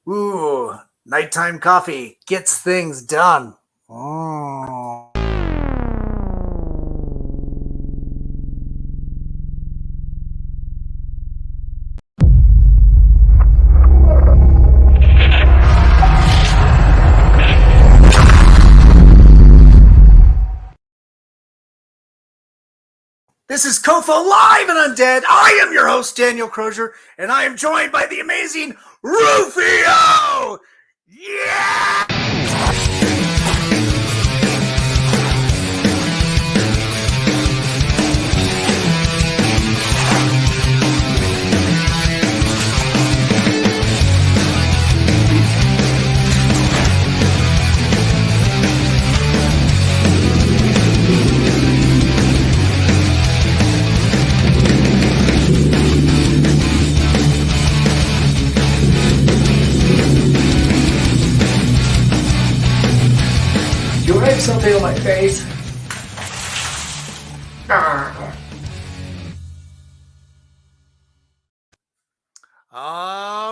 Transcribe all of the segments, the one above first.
Ooh, nighttime coffee gets things done. Oh. This is COFOH Live Undead. I am your host, Daniel Crosier, and I am joined by the amazing Rufio! Yeah! You write something on my face?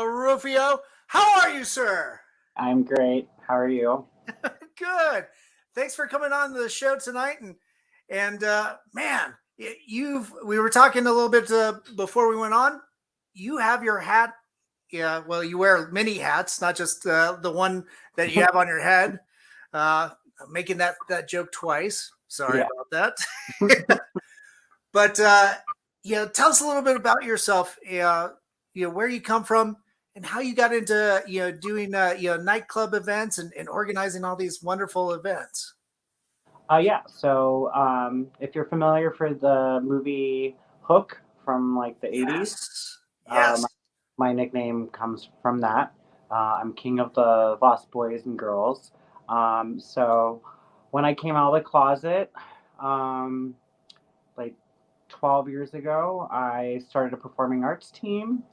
Rufio, how are you, sir? I'm great. How are you? Good. Thanks for coming on the show tonight. And man, we were talking a little bit before we went on. You have your hat. Yeah, well, you wear many hats, not just the one that you have on your head. Making that joke twice. Sorry about that. But tell us a little bit about yourself. Where you come from and how you got into doing nightclub events and organizing all these wonderful events. So if you're familiar for the movie Hook from like the 80s, Yes. my nickname comes from that. I'm king of the Lost Boys and Girls. So when I came out of the closet, like 12 years ago, I started a performing arts team.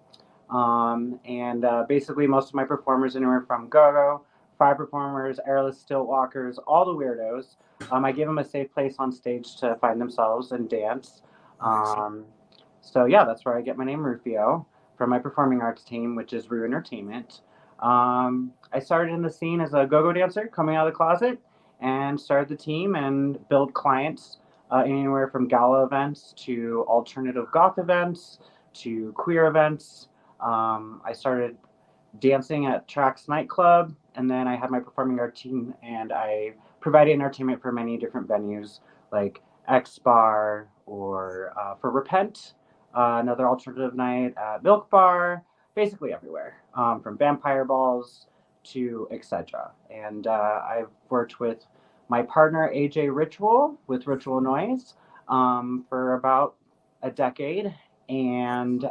Basically, most of my performers, anywhere from go-go, fire performers, airless stilt walkers, all the weirdos, I give them a safe place on stage to find themselves and dance. That's where I get my name, Rufio, from my performing arts team, which is Rue Entertainment. I started in the scene as a go-go dancer coming out of the closet and started the team and built clients anywhere from gala events to alternative goth events to queer events. I started dancing at Trax nightclub, and then I had my performing art team, and I provided entertainment for many different venues like X Bar or for Repent, another alternative night at Milk Bar, basically everywhere, from vampire balls to etc. And I've worked with my partner AJ Ritual with Ritual Noize for about a decade, and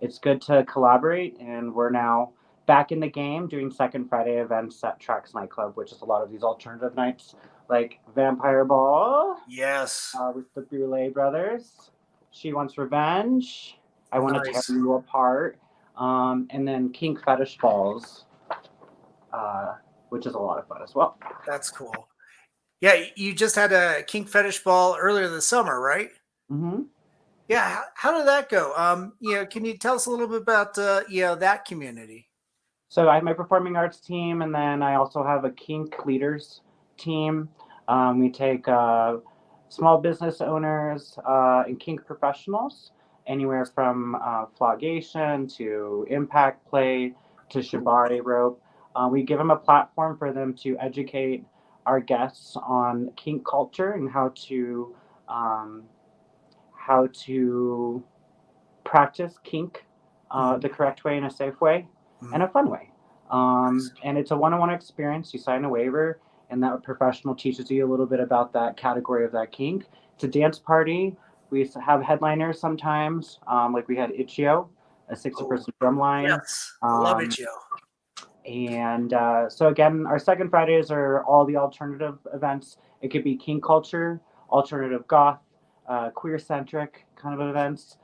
it's good to collaborate. And we're now back in the game doing second Friday events at Trax nightclub, which is a lot of these alternative nights like Vampire Ball. Yes. With the Boulet Brothers. She Wants Revenge. I Want to Tear You Apart. And then Kink Fetish Balls, which is a lot of fun as well. That's cool. Yeah, you just had a Kink Fetish Ball earlier this summer, right? Mm-hmm. Yeah, how did that go? Can you tell us a little bit about that community? So I have my performing arts team, and then I also have a kink leaders team. We take small business owners and kink professionals, anywhere from flogation to impact play to shibari rope. We give them a platform for them to educate our guests on kink culture and how to practice kink the correct way in a safe way and a fun way. And it's a one-on-one experience. You sign a waiver, and that professional teaches you a little bit about that category of that kink. It's a dance party. We have headliners sometimes, like we had Ichio, a 60-person drum line. Yes, love Ichio. And so again, our second Fridays are all the alternative events. It could be kink culture, alternative goth, queer-centric kind of events.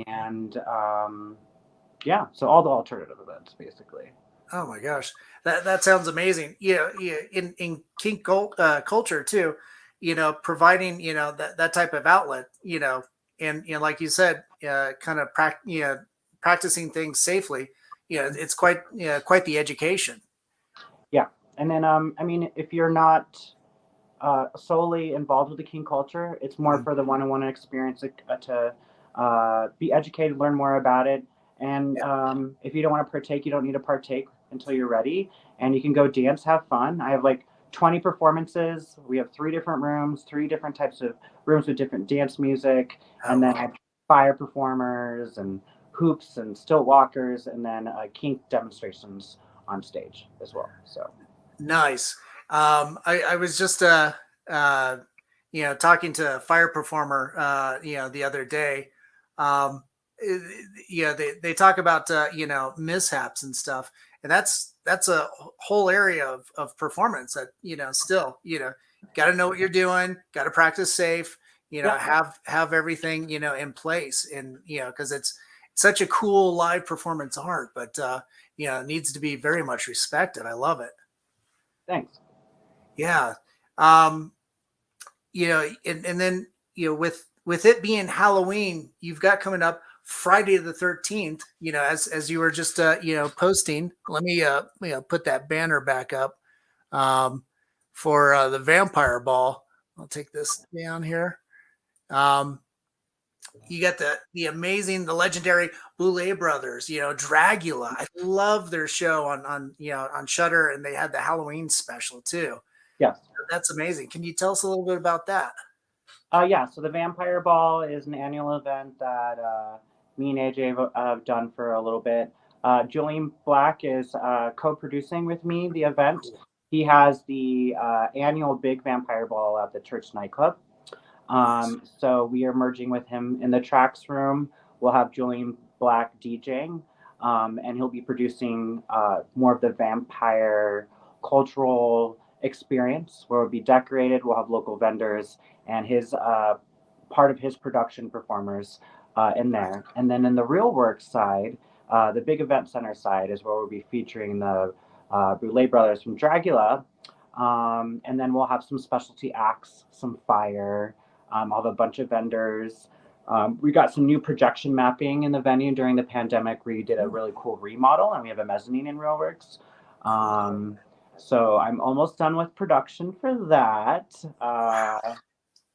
And so all the alternative events basically. Oh my gosh, that sounds amazing. In kink culture too, providing that type of outlet, and like you said, kind of practicing things safely. it's quite the education. Yeah. And then, I mean, if you're not solely involved with the kink culture, it's more for the one-on-one experience to be educated, learn more about it. And if you don't want to partake, you don't need to partake until you're ready. And you can go dance, have fun. I have like 20 performances. We have 3 different rooms, 3 different types of rooms with different dance music. And then I have fire performers and hoops and stilt walkers, and then kink demonstrations on stage as well. So nice. I was just talking to a fire performer the other day. They talk about mishaps and stuff, and that's a whole area of performance that still got to know what you're doing, got to practice safe, have everything in place, and because it's such a cool live performance art, but it needs to be very much respected. I love it. Thanks. Yeah. And then with it being Halloween, you've got coming up Friday the 13th, as you were just posting. Let me put that banner back up for the vampire ball. I'll take this down here. You got the amazing, the legendary Boulet Brothers, Dragula. I love their show on Shudder, and they had the Halloween special too. Yes. That's amazing. Can you tell us a little bit about that? Yeah, so the Vampire Ball is an annual event that me and AJ have done for a little bit. Julian Black is co-producing with me the event. Cool. He has the annual Big Vampire Ball at the Church Nightclub. So we are merging with him in the tracks room. We'll have Julian Black DJing, and he'll be producing more of the vampire cultural experience where it'll be decorated. We'll have local vendors and his part of his production performers in there. And then in the real work side, the big event center side is where we'll be featuring the Boulet Brothers from Dragula. And then we'll have some specialty acts, some fire. I'll have a bunch of vendors. We got some new projection mapping in the venue during the pandemic. We did a really cool remodel, and we have a mezzanine in real works. So I'm almost done with production for that.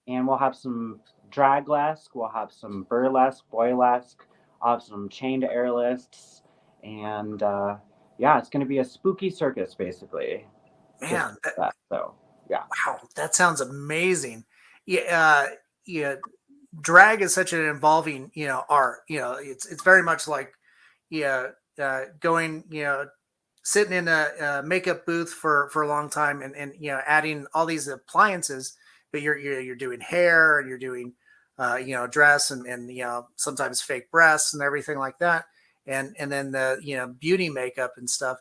And we'll have some draglesque, we'll have some burlesque, boylesque, I'll have some chained airlists, and it's going to be a spooky circus, basically. Man, so yeah. Wow, that sounds amazing. Yeah, drag is such an involving, art. It's very much like, going, sitting in a makeup booth for a long time and adding all these appliances, but you're doing hair and you're doing dress and sometimes fake breasts and everything like that, and then the beauty makeup and stuff,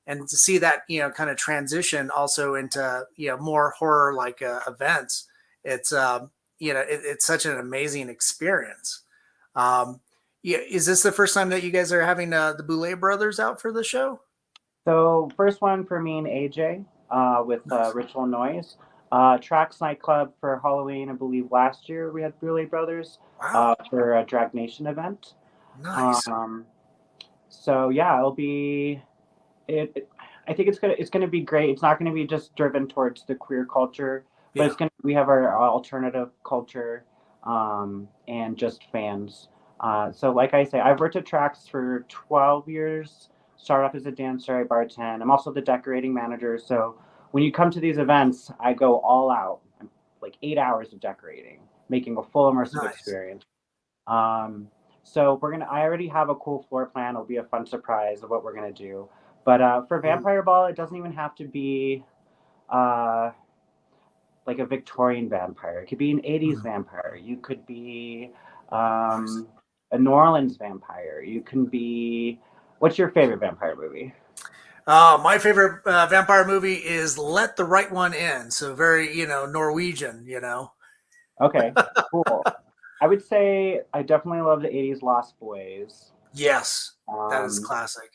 and to see that kind of transition also into more horror like events, it's it's such an amazing experience. Is this the first time that you guys are having the Boulet Brothers out for the show? So first one for me and AJ with Ritual Noize. Trax Nightclub for Halloween, I believe last year we had Boulet Brothers. Wow. For a Drag Nation event. Nice. So yeah, it'll be I think it's gonna be great. It's not gonna be just driven towards the queer culture, but we have our alternative culture and just fans. So like I say, I've worked at Trax for 12 years. Started off as a dancer, I bartend. I'm also the decorating manager. So when you come to these events, I go all out, like 8 hours of decorating, making a full immersive experience. So I already have a cool floor plan. It'll be a fun surprise of what we're gonna do. But for Vampire Ball, it doesn't even have to be like a Victorian vampire. It could be an 80s vampire. You could be a New Orleans vampire. You can be, what's your favorite vampire movie? My favorite vampire movie is Let the Right One In. So very, Norwegian, Okay, cool. I would say I definitely love the 80s Lost Boys. Yes, that is classic.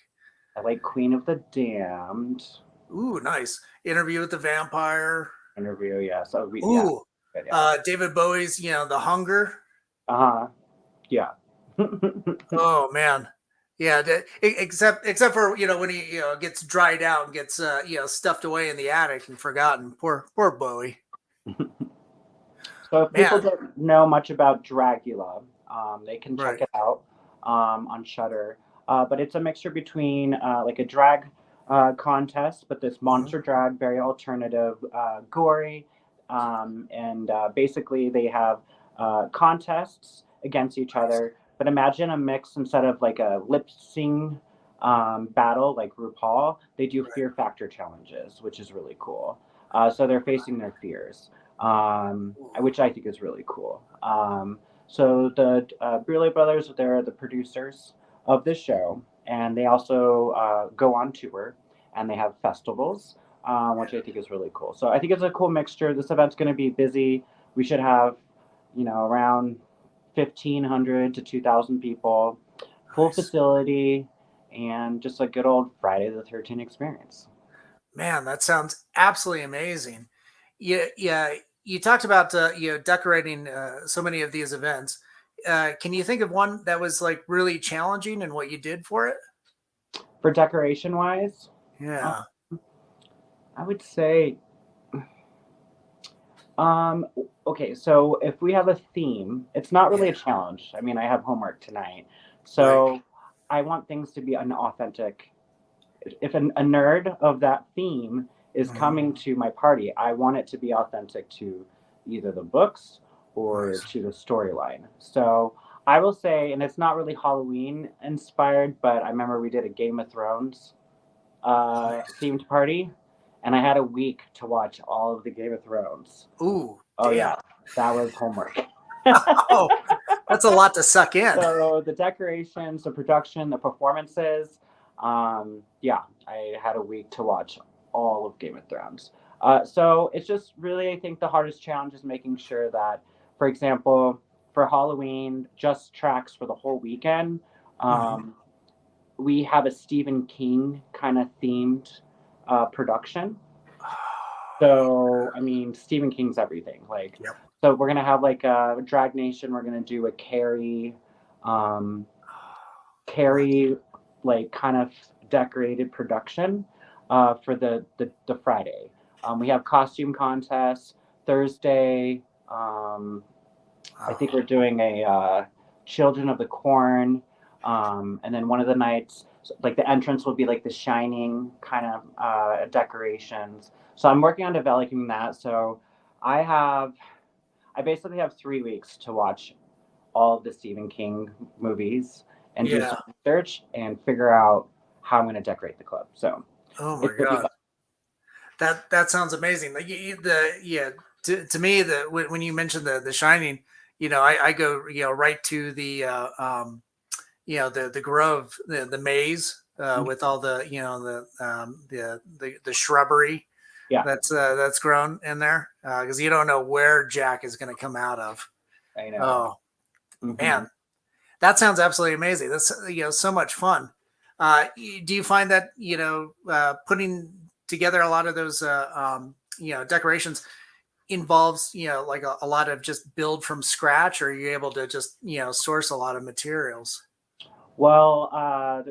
I like Queen of the Damned. Ooh, nice. Interview with the Vampire. Interview, yes. Ooh, David Bowie's, The Hunger. Yeah. Oh, man. Yeah, except for when he gets dried out and gets stuffed away in the attic and forgotten. Poor Bowie. So if people Man, don't know much about Dragula, they can check right. it out on Shudder. But it's a mixture between like a drag contest, but this Mhm. monster drag, very alternative, gory, and basically they have contests against each Nice. other. But imagine a mix instead of like a lip sync battle like RuPaul, they do Right. fear factor challenges, which is really cool. So they're facing their fears, Ooh, which I think is really cool. So the Boulet Brothers, they're the producers of this show, and they also go on tour and they have festivals, which I think is really cool. So I think it's a cool mixture. This event's going to be busy. We should have, around 1,500 to 2,000 people, full nice. facility, and just a good old Friday the 13th experience. Man, that sounds absolutely amazing. Yeah, yeah. You talked about decorating so many of these events. Can you think of one that was like really challenging and what you did for it? For decoration wise, uh, Yeah. I would say, um, okay, so if we have a theme, it's not Yeah. really a challenge. I mean, I have homework tonight. Right. So I want things to be an authentic. If a nerd of that theme is Mhm. coming to my party, I want it to be authentic to either the books or Nice. to the storyline. So I will say, and it's not really Halloween inspired, but I remember we did a Game of Thrones Nice. themed party, and I had a week to watch all of the Game of Thrones. Ooh, Oh damn. yeah, that was homework. Oh, that's a lot to suck in. So the decorations, the production, the performances, yeah, I had a week to watch all of Game of Thrones. So it's just really, I think the hardest challenge is making sure that, for example, for Halloween, just tracks for the whole weekend. Mhm. Um, we have a Stephen King kind of themed production. So, I mean, Stephen King's everything. Like, Yep. so we're gonna have like a Drag Nation. We're gonna do a um, Nice. Carrie, like kind of decorated production for the Friday. We have costume contests Thursday. I think Oh, we're doing a Children of the Corn, and then one of the nights, like the entrance will be like the Shining kind of decorations. So I'm working on developing that. So I have, I basically have 3 weeks to watch all of the Stephen King movies and do yeah. some research and figure out how I'm going to decorate the club. So Oh it my will be god. fun. That sounds amazing. Like to me when you mentioned the Shining, I go right to the the Grove, the maze with all the the shrubbery Yeah, that's grown in there because you don't know where Jack is going to come out of. I know. Oh Hmm. man, that sounds absolutely amazing. That's so much fun. Do you find that putting together a lot of those decorations involves like a lot of just build from scratch, or are you able to just source a lot of materials? Well,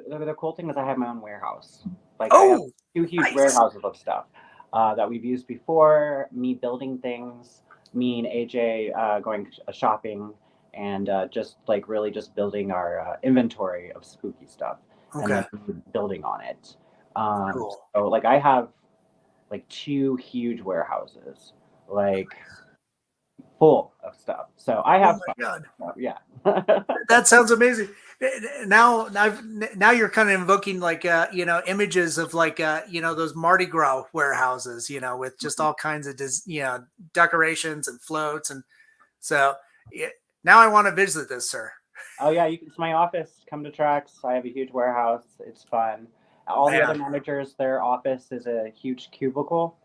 the cool thing is I have my own warehouse. Like I have Oh, two huge nice. warehouses of stuff that we've used before. Me building things, me and AJ going shopping, and just like really just building our inventory of spooky stuff, and then Okay, building on it. cool. So like I have like two huge warehouses, like full of stuff. So I Oh have my fun. god, So, yeah. that sounds amazing. Now you're kind of invoking like images of like those Mardi Gras warehouses, with just all kinds of decorations and floats, and so yeah, now I want to visit this, sir. Oh yeah, it's my office. Come to Trax. I have a huge warehouse. It's fun. All the other Man, managers, their office is a huge cubicle.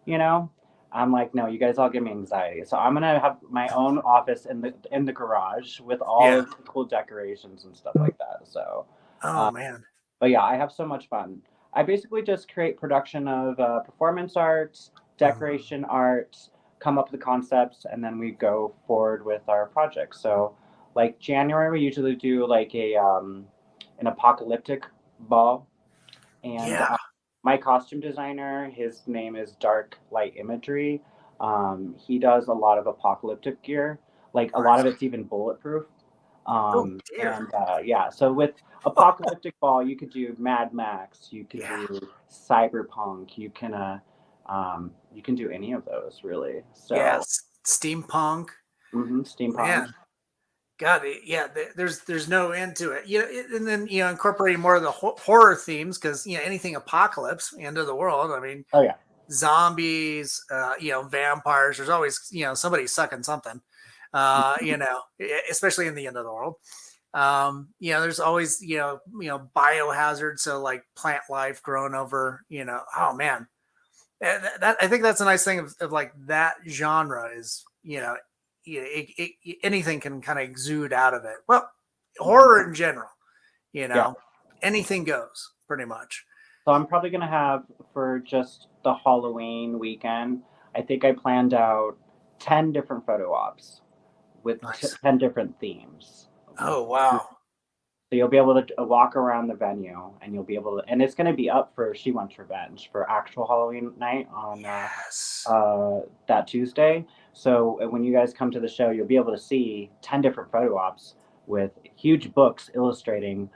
You know, I'm like, no, you guys all give me anxiety. So I'm gonna have my own office in the garage with all yeah. of the cool decorations and stuff like that. So, Oh uh, man. but yeah, I have so much fun. I basically just create production of performance arts, Mhm. decoration art, come up with the concepts, and then we go forward with our projects. So, like January, we usually do like an apocalyptic ball. And Yeah. my costume designer, his name is Dark Light Imagery. He does a lot of apocalyptic gear. Like a lot of it's even bulletproof. Oh dear. And yeah, so with apocalyptic ball, you could do Mad Max, you could Yeah. do Cyberpunk, you can do any of those really. So Yes. Steampunk. steampunk. Man. God, yeah. There's no end to it. And then incorporating more of the horror themes because anything apocalypse, end of the world. I mean, Oh yeah, zombies, vampires. There's always somebody sucking something. Especially in the end of the world. There's always biohazard, so like plant life growing over. Oh man, that I think that's a nice thing of like that genre is anything can kind of exude out of it. Well, horror in general, yeah. anything goes pretty much. So I'm probably gonna have for just the Halloween weekend. I think I planned out 10 different photo ops with Nice. 10 different themes. Oh wow. So you'll be able to walk around the venue, and you'll be able to, and it's going to be up for She Wants Revenge for actual Halloween night on Yes. that Tuesday. So when you guys come to the show, you'll be able to see 10 different photo ops with huge books illustrating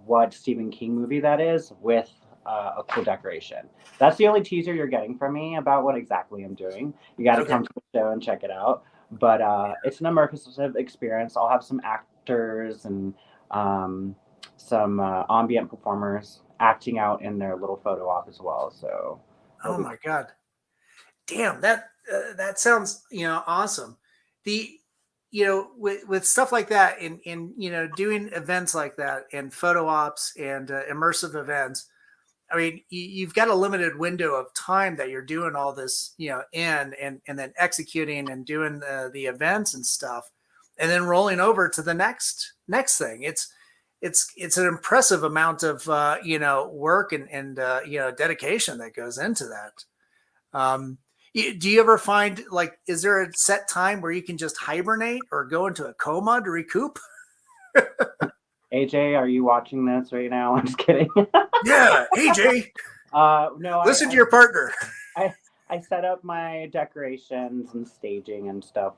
what Stephen King movie that is with a cool decoration. That's the only teaser you're getting from me about what exactly I'm doing. You got to come to the show and check it out. But it's an immersive experience. I'll have some actors and some ambient performers acting out in their little photo op as well. So, oh my god, damn that sounds awesome. The with stuff like that in doing events like that and photo ops and immersive events. I mean, you've got a limited window of time that you're doing all this, and then executing and doing the events and stuff, and then rolling over to the next thing. It's an impressive amount of work and dedication that goes into that. Do you ever find like is there a set time where you can just hibernate or go into a coma to recoup? AJ, are you watching this right now? I'm just kidding. Yeah, AJ. No. Listen to your partner. I set up my decorations and staging and stuff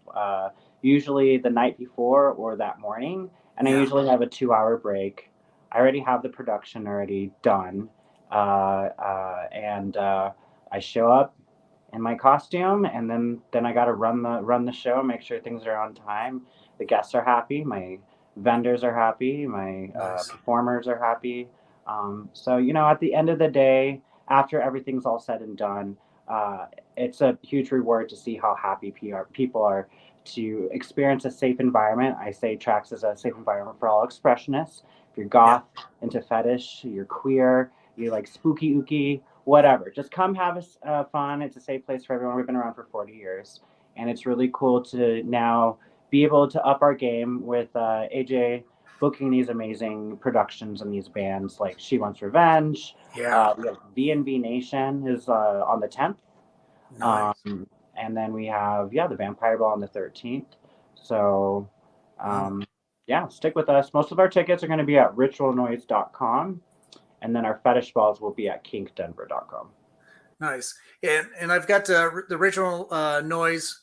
usually the night before or that morning, and I usually have a 2-hour break. I already have the production already done, and I show up in my costume, and then I got to run the show, make sure things are on time, the guests are happy, my vendors are happy, my performers are happy. So at the end of the day, after everything's all said and done, it's a huge reward to see how happy people are to experience a safe environment. I say Trax is a safe environment for all expressionists. If you're goth, into fetish, you're queer, you like spooky ooky, whatever. Just come have fun. It's a safe place for everyone. We've been around for 40 years. And it's really cool to now be able to up our game with AJ booking these amazing productions and these bands like She Wants Revenge. Yeah. We have V&V Nation is on the 10th. Nice. And then we have, the Vampire Ball on the 13th. So, stick with us. Most of our tickets are going to be at ritualnoise.com. And then our fetish balls will be at kinkdenver.com. Nice. And I've got the Ritual Noize,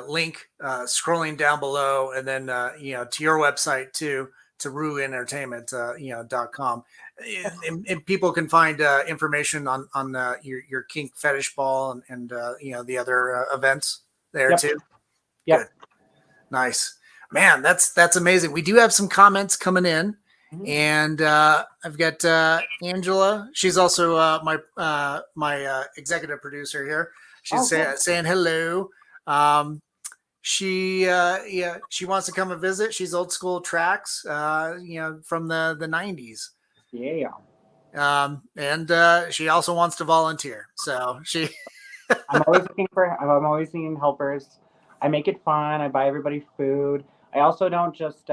link scrolling down below, and then, to your website too, to ruentertainment.com. And people can find information on your kink fetish ball and the other events there too. Yep. Good. Nice, man. That's amazing. We do have some comments coming in, and I've got Angela. She's also my executive producer here. She's saying hello. She wants to come and visit. She's old school Trax, from the 90s. Yeah. And she also wants to volunteer. So she I'm always seeing helpers. I make it fun. I buy everybody food. I also don't just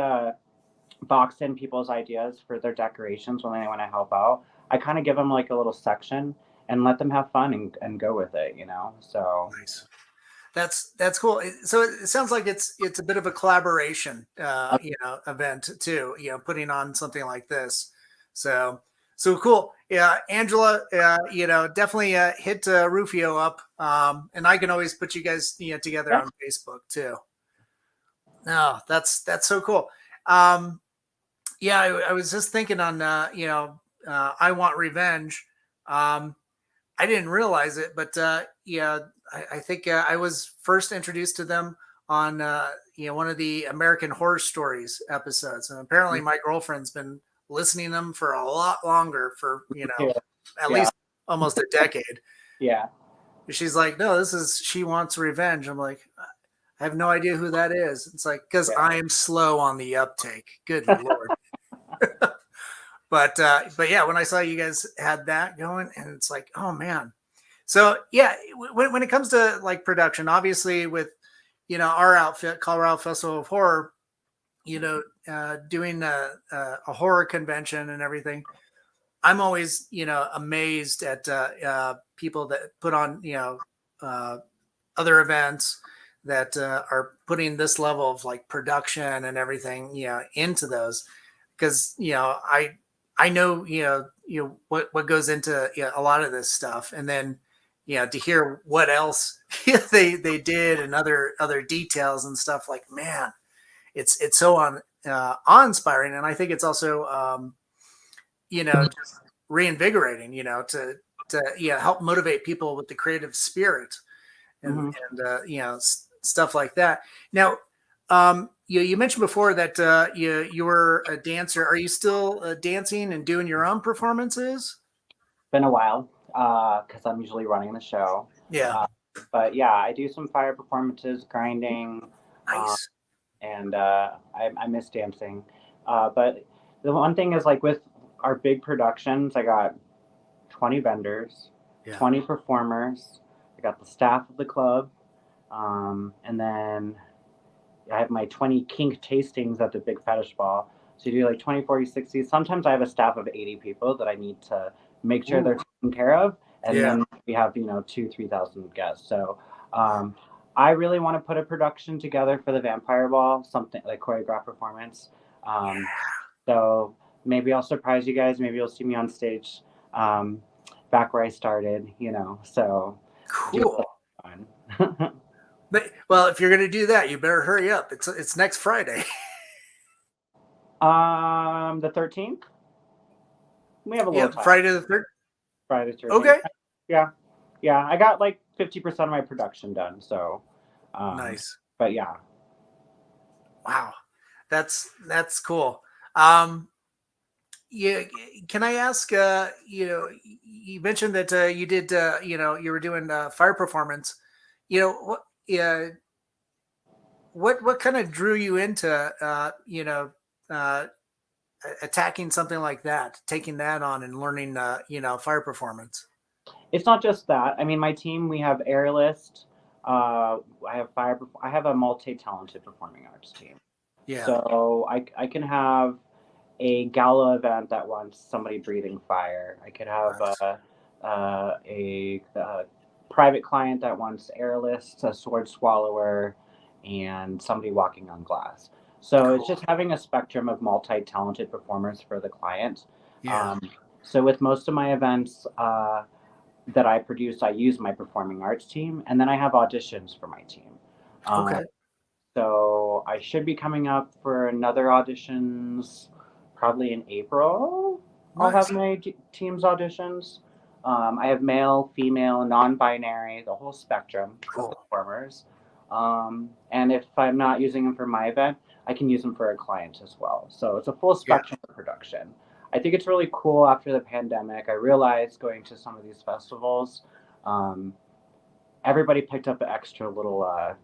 box in people's ideas for their decorations when they want to help out. I kind of give them like a little section and let them have fun and go with it, So nice. That's cool. So it sounds like it's a bit of a collaboration, event too. Putting on something like this. So cool. Yeah, Angela. Definitely hit Rufio up. And I can always put you guys together on Facebook too. No, that's so cool. Yeah, I was just thinking on I Want Revenge. I didn't realize it, but I think I was first introduced to them on one of the American Horror Stories episodes, and apparently my girlfriend's been listening to them for a lot longer, for at least almost a decade. Yeah, she's like, no, this is She Wants Revenge. I'm like, I have no idea who that is. It's like, because I am slow on the uptake. Good Lord. But yeah, when I saw you guys had that going, and it's like, oh man. So yeah, when it comes to like production, obviously with our outfit, Colorado Festival of Horror, doing a horror convention and everything, I'm always amazed at people that put on other events that are putting this level of like production and everything into those, because I know what goes into a lot of this stuff, and then to hear what else they did and other details and stuff, like, man, it's so awe-inspiring, and I think it's also just reinvigorating, to help motivate people with the creative spirit and stuff like that. Now, you mentioned before that you were a dancer. Are you still dancing and doing your own performances? Been a while because I'm usually running the show. Yeah. But yeah, I do some fire performances, grinding. Nice. And I miss dancing. But the one thing is, like, with our big productions, I got 20 vendors, 20 performers. I got the staff of the club. And then I have my 20 kink tastings at the Big Fetish Ball. So you do like 20, 40, 60. Sometimes I have a staff of 80 people that I need to make sure they're taken care of. And then we have, 2,000, 3,000 guests. So I really want to put a production together for the Vampire Ball, something like choreographed performance. So maybe I'll surprise you guys. Maybe you'll see me on stage back where I started, so cool. But, well, if you're going to do that, you better hurry up. It's next Friday. The 13th. We have a little time. Friday the 3rd. Friday the 13th. Okay. Yeah. I got like 50% of my production done. So nice. But yeah. Wow, that's cool. Yeah. Can I ask? You mentioned that you did. You were doing fire performance. What? What kind of drew you into attacking something like that, taking that on, and learning fire performance? It's not just that. I mean, my team, we have airlift. I have a multi-talented performing arts team. Yeah. So I can have a gala event that wants somebody breathing fire. I could have a private client that wants airlift, a sword swallower, and somebody walking on glass. So It's just having a spectrum of multi-talented performers for the client. Yeah. So with most of my events that I produce, I use my performing arts team, and then I have auditions for my team. Okay. So I should be coming up for another auditions probably in April. Nice. I'll have my team's auditions. I have male, female, non-binary, the whole spectrum of performers. And if I'm not using them for my event, I can use them for a client as well. So it's a full spectrum of production. I think it's really cool. After the pandemic, I realized going to some of these festivals, everybody picked up an extra little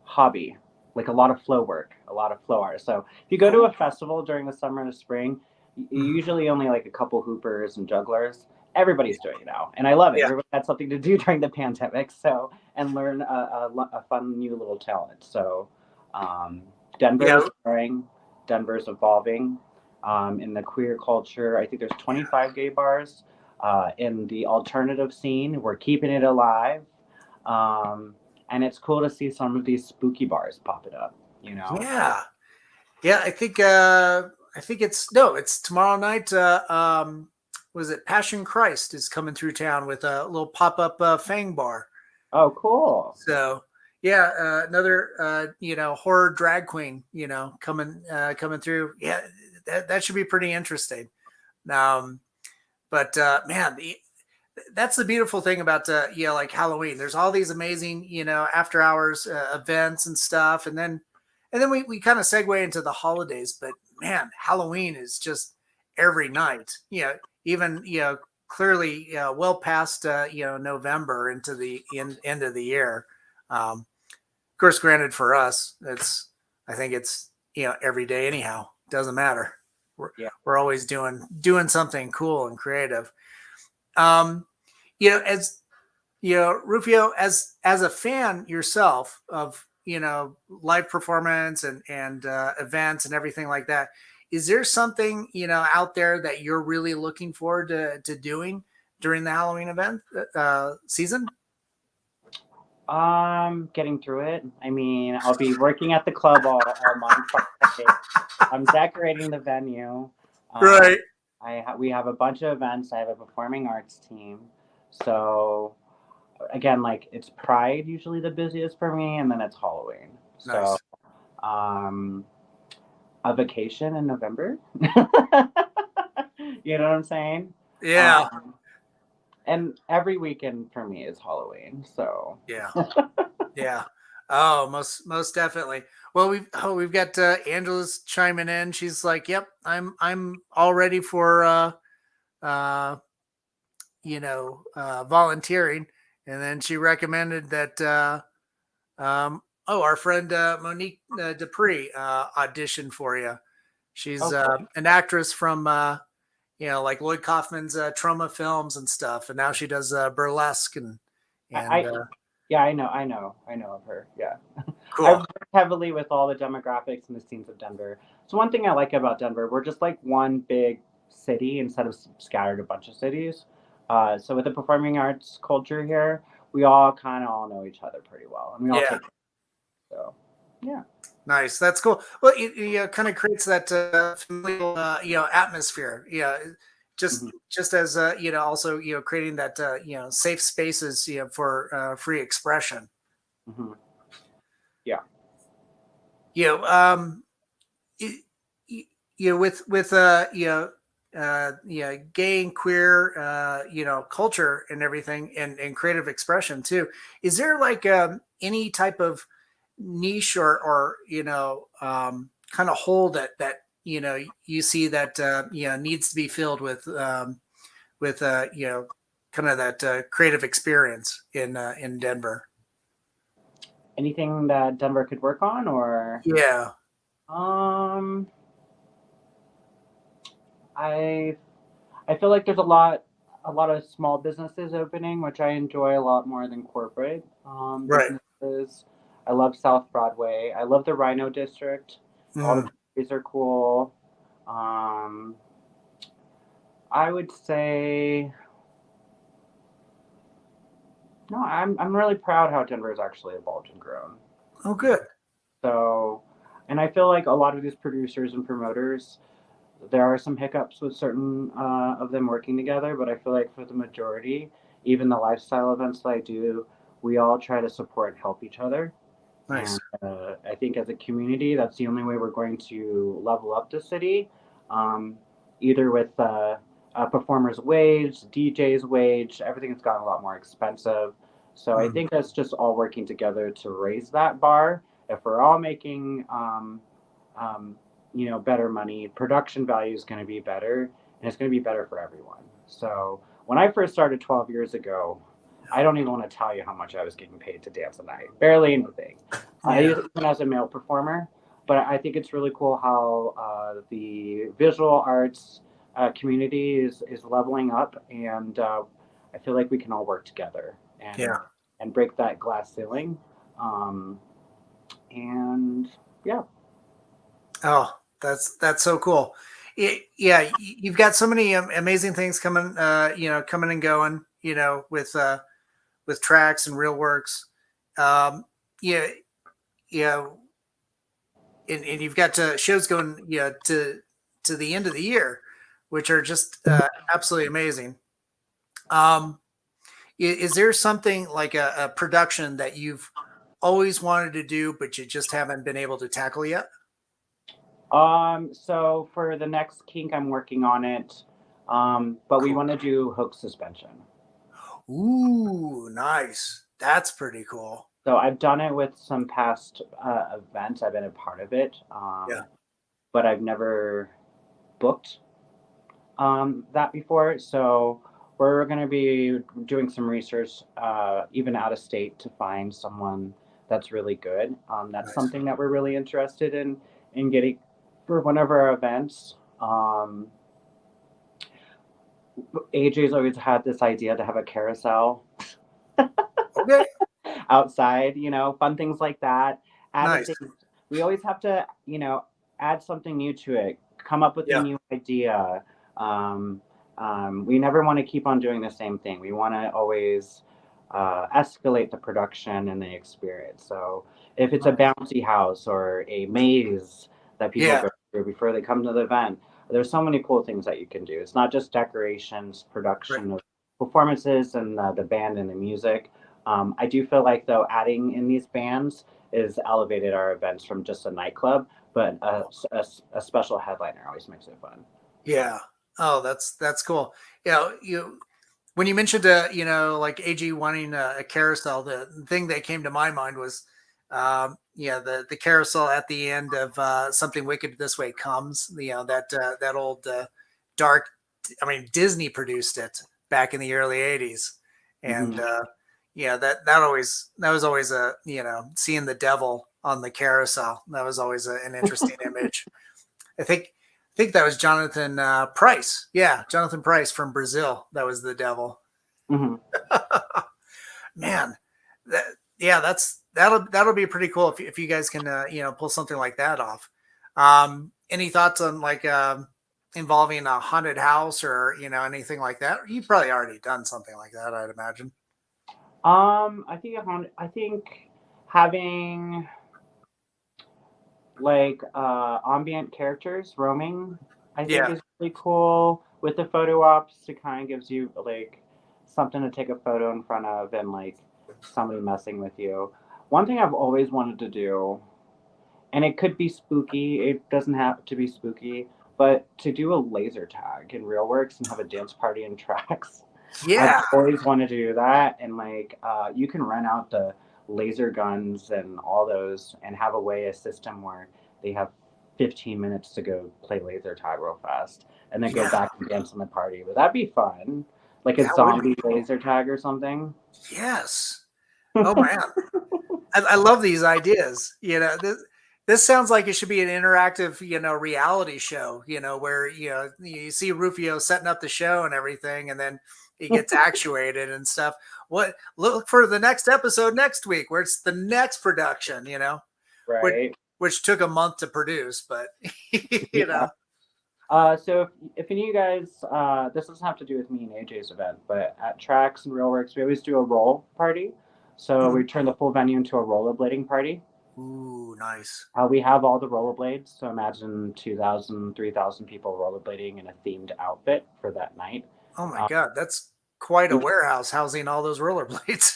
hobby, like a lot of flow work, a lot of flow art. So if you go to a festival during the summer and the spring, usually only like a couple hoopers and jugglers. Everybody's doing it now, and I love it. Everybody had something to do during the pandemic, and learn a fun new little talent. So Denver's growing, Denver's evolving. In the queer culture, I think there's 25 gay bars. In the alternative scene, we're keeping it alive. And it's cool to see some of these spooky bars popping up, you know? Yeah. I think it's tomorrow night. Was it Passion Christ is coming through town with a little pop-up Fang bar. Oh, cool. So yeah, another horror drag queen, coming through. Yeah, that should be pretty interesting. But man, that's the beautiful thing about like Halloween. There's all these amazing after hours events and stuff, and then we kind of segue into the holidays. But man, Halloween is just every night. Even clearly well past November into the end of the year. Of course, granted for us, I think it's every day anyhow. Doesn't matter. We're always doing something cool and creative. As Rufio, as a fan yourself of live performance and events and everything like that, is there something out there that you're really looking forward to doing during the Halloween event season? Getting through it. I mean, I'll be working at the club all month. I'm decorating the venue. Right. We have a bunch of events. I have a performing arts team. So again, like it's Pride usually the busiest for me, and then it's Halloween. Nice. So a vacation in November. You know what I'm saying? Yeah. And every weekend for me is Halloween. So yeah. Yeah. Oh, most definitely. Well, we've got Angela's chiming in. She's like, "Yep, I'm all ready for volunteering." And then she recommended that our friend Monique Dupree auditioned for you. She's an actress from like Lloyd Kaufman's Trauma films and stuff, and now she does burlesque and I know of her. Yeah. Cool. I work heavily with all the demographics and the scenes of Denver. So one thing I like about Denver, we're just like one big city instead of scattered a bunch of cities. So with the performing arts culture here, we all kind of all know each other pretty well, and we all take. So yeah. Nice. That's cool. Well, it kind of creates that familial atmosphere. Yeah. Just as also creating that safe spaces for free expression. Mm-hmm. Yeah. With gay and queer culture and everything and creative expression too. Is there like any type of niche or kind of hole that you see that needs to be filled with kind of that creative experience in Denver? Anything that Denver could work on, or I feel like there's a lot of small businesses opening, which I enjoy a lot more than corporate businesses. I love South Broadway. I love the Rhino District. All the places are cool. I would say no. I'm really proud how Denver has actually evolved and grown. Oh, good. So, and I feel like a lot of these producers and promoters, there are some hiccups with certain of them working together, but I feel like for the majority, even the lifestyle events that I do, we all try to support and help each other. Nice. And I think as a community, that's the only way we're going to level up the city, either with performers' wage, DJ's wage, everything's gotten a lot more expensive. So I think that's just all working together to raise that bar. If we're all making better money, production value is going to be better, and it's going to be better for everyone. So when I first started 12 years ago, I don't even want to tell you how much I was getting paid to dance a night. Barely anything. Even as a male performer. But I think it's really cool how the visual arts community is leveling up, and I feel like we can all work together and break that glass ceiling. And yeah. Oh, that's so cool. You've got so many amazing things coming and going, with with Tracks and Real Works. Yeah, yeah, and you've got shows going, to the end of the year, which are just absolutely amazing. Is there something like a production that you've always wanted to do, but you just haven't been able to tackle yet? So for the next kink, I'm working on it. But we Cool. want to do hook suspension. Ooh, nice. That's pretty cool. So I've done it with some past events. I've been a part of it. Yeah. But I've never booked that before. So we're going to be doing some research, even out of state, to find someone that's really good. That's Nice. something that we're really interested in getting for one of our events. AJ's always had this idea to have a carousel. Okay. Outside, fun things like that. Nice. We always have to, add something new to it, come up with a new idea. We never want to keep on doing the same thing. We want to always escalate the production and the experience. So if it's a bouncy house or a maze that people go through before they come to the event, there's so many cool things that you can do. It's not just decorations, production of performances and the band and the music. I do feel like, though, adding in these bands is elevated our events from just a nightclub, but a special headliner always makes it fun. Yeah. Oh, that's cool. When you mentioned, like AG wanting a carousel, the thing that came to my mind was, the carousel at the end of Something Wicked This Way Comes. That old dark. I mean, Disney produced it back in the early '80s, and that was always a seeing the devil on the carousel. That was always an interesting image. I think that was Jonathan Price. Yeah, Jonathan Price from Brazil. That was the devil. Mm-hmm. Man, that'll be pretty cool if you guys can pull something like that off. Any thoughts on like involving a haunted house or anything like that? You've probably already done something like that, I'd imagine. I think having like ambient characters roaming, I think is really cool. With the photo ops, it kind of gives you like something to take a photo in front of and like somebody messing with you. One thing I've always wanted to do, and it could be spooky, it doesn't have to be spooky, but to do a laser tag in RealWorks and have a dance party in Tracks. Yeah. I've always wanted to do that. And like you can rent out the laser guns and all those and have a system where they have 15 minutes to go play laser tag real fast and then go back and dance in the party. Would that be fun? Like a zombie laser tag or something? Yes. Oh man. I love these ideas. This sounds like it should be an interactive, reality show, where, you see Rufio setting up the show and everything, and then he gets actuated and stuff. Look for the next episode next week where it's the next production, Right. Which took a month to produce, but know. So if any of you guys, this doesn't have to do with me and AJ's event, but at Tracks and RealWorks, we always do a roll party. So we turn the full venue into a rollerblading party. Ooh, nice. We have all the rollerblades. So imagine 2,000, 3,000 people rollerblading in a themed outfit for that night. Oh my God, that's quite a warehouse housing all those rollerblades.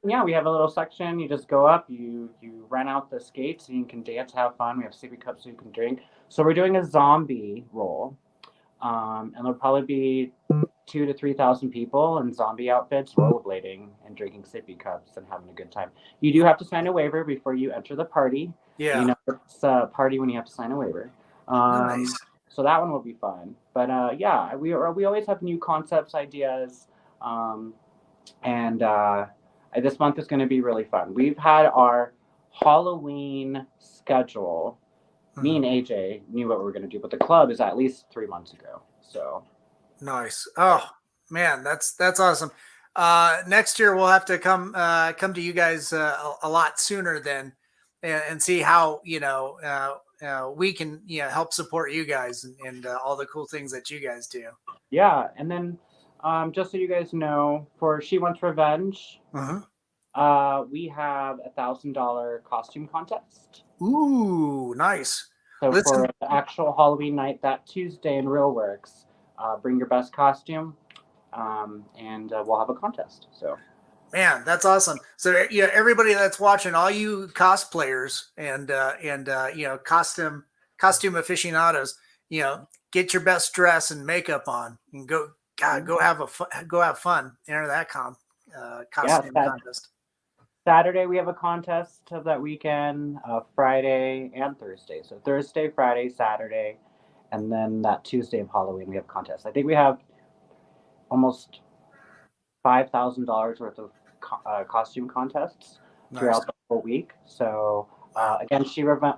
Yeah, we have a little section. You just go up, you rent out the skates, and you can dance, have fun. We have sippy cups so you can drink. So we're doing a zombie roll. And there'll probably be 2,000 to 3,000 people in zombie outfits rollerblading and drinking sippy cups and having a good time. You do have to sign a waiver before you enter the party. Yeah. It's a party when you have to sign a waiver. Nice. So that one will be fun. But yeah, we always have new concepts, ideas. And this month is going to be really fun. We've had our Halloween schedule. Me and AJ knew what we were going to do, but the club is at least 3 months ago. So nice. Oh man, that's awesome. Next year we'll have to come to you guys a lot sooner then, and see how we can help support you guys and all the cool things that you guys do. Yeah, and then Just so you guys know, for She Wants Revenge, Uh-huh. we have $1,000 costume contest. Ooh, nice. So Listen, for the actual Halloween night that Tuesday in Real Works, bring your best costume, and we'll have a contest. So man, that's awesome. So yeah, everybody that's watching, all you cosplayers and costume aficionados, get your best dress and makeup on and go. God, go have fun. Enter that yeah, costume contest. Saturday we have a contest of that weekend, Friday and Thursday. So Thursday, Friday, Saturday, and then that Tuesday of Halloween we have a contest. I think we have almost $5,000 worth of costume contests throughout the whole week. So again,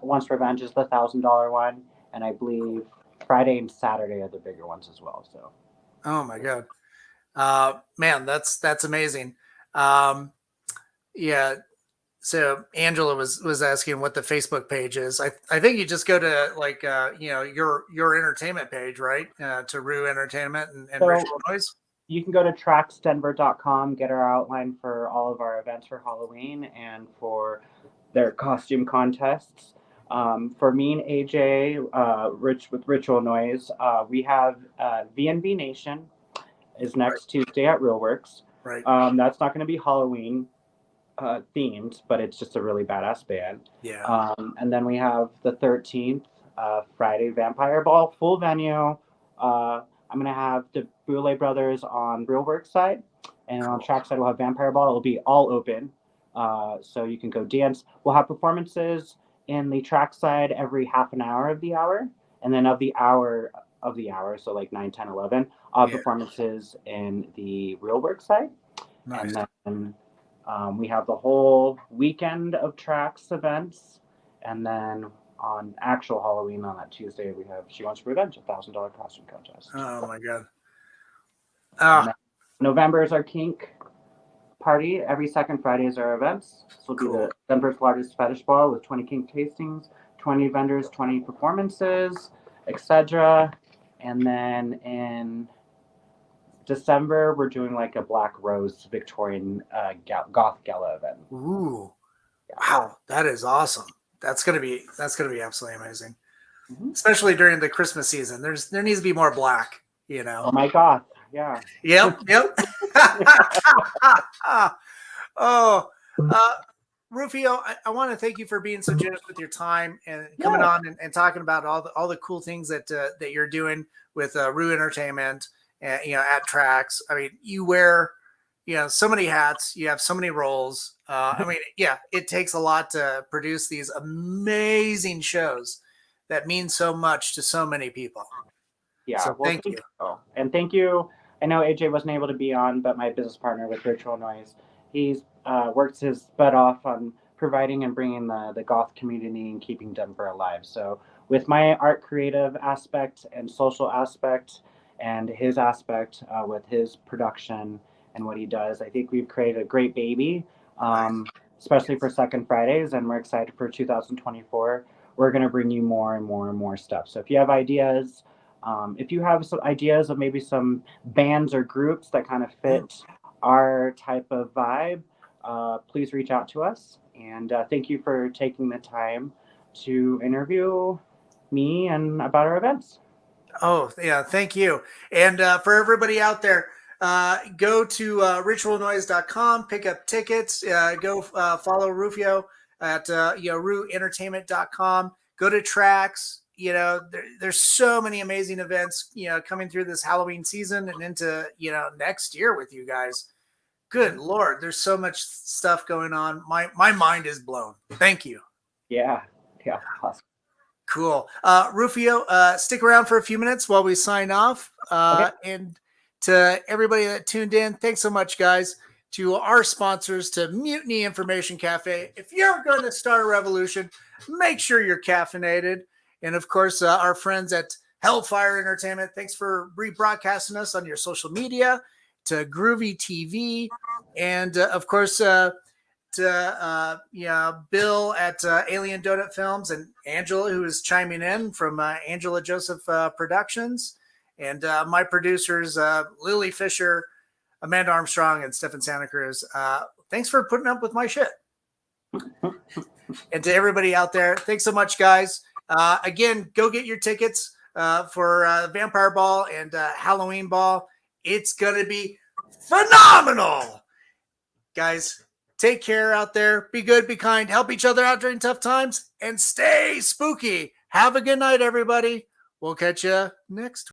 Wants Revenge is the $1,000 one, and I believe Friday and Saturday are the bigger ones as well. So, oh my god, man, that's amazing. Yeah. So Angela was asking what the Facebook page is. I think you just go to like your entertainment page, right? To Rue Entertainment and Ritual Noize. You can go to tracksdenver.com, get our outline for all of our events for Halloween and for their costume contests. For me and AJ, with Ritual Noize, we have VNV Nation is next Tuesday at Real Works. Right. That's not going to be Halloween themed, but it's just a really badass band. Yeah. And then we have the 13th, Friday Vampire Ball, full venue. I'm going to have the Boulet Brothers on Real Work side, and on track side we'll have Vampire Ball. It'll be all open, so you can go dance. We'll have performances in the track side every half an hour of the hour, and then of the hour, so like 9, 10, 11, performances in the Real Work side. Nice. And then we have the whole weekend of tracks events, and then on actual Halloween on that Tuesday, we have She Wants Revenge, $1,000 costume contest. Oh my god! November is our kink party. Every second Friday is our events. This will be the Denver's largest fetish ball with 20 kink tastings, 20 vendors, 20 performances, etc. And then in December, we're doing like a Black Rose Victorian goth gala event. Ooh, wow, that is awesome. That's gonna be absolutely amazing, especially during the Christmas season. There needs to be more black, Oh my god, yeah. Yep. Rufio, I want to thank you for being so generous with your time and coming on and talking about all the cool things that you're doing with Rue Entertainment and at Tracks. I mean, you wear so many hats, you have so many roles. I mean, it takes a lot to produce these amazing shows that mean so much to so many people. Yeah, so thank you. And thank you. I know AJ wasn't able to be on, but my business partner with Ritual Noize, he's works his butt off on providing and bringing the goth community and keeping Denver alive. So with my art creative aspect and social aspect and his aspect with his production and what he does, I think we've created a great baby, especially for Second Fridays, and we're excited for 2024. We're going to bring you more and more and more stuff. So if you have ideas, if you have some ideas of maybe some bands or groups that kind of fit our type of vibe, please reach out to us. And thank you for taking the time to interview me and about our events. Oh, yeah. Thank you. And for everybody out there, go to ritualnoise.com, pick up tickets, go follow Rufio at rueentertainment.com, go to Tracks. There's so many amazing events, coming through this Halloween season and into, next year with you guys. Good Lord. There's so much stuff going on. My mind is blown. Thank you. Yeah. Awesome. Cool. Rufio, stick around for a few minutes while we sign off. And to everybody that tuned in, thanks so much, guys. To our sponsors, to Mutiny Information Cafe. If you're going to start a revolution, make sure you're caffeinated. And of course, our friends at Hellfire Entertainment, thanks for rebroadcasting us on your social media, to Groovy TV, and of course, to Bill at Alien Donut Films, and Angela, who is chiming in from Angela Joseph Productions, And my producers, Lily Fisher, Amanda Armstrong, and Stefan Santa Cruz. Thanks for putting up with my shit. And to everybody out there, thanks so much, guys. Again, go get your tickets for Vampire Ball and Halloween Ball. It's going to be phenomenal. Guys, take care out there. Be good, be kind, help each other out during tough times, and stay spooky. Have a good night, everybody. We'll catch you next week.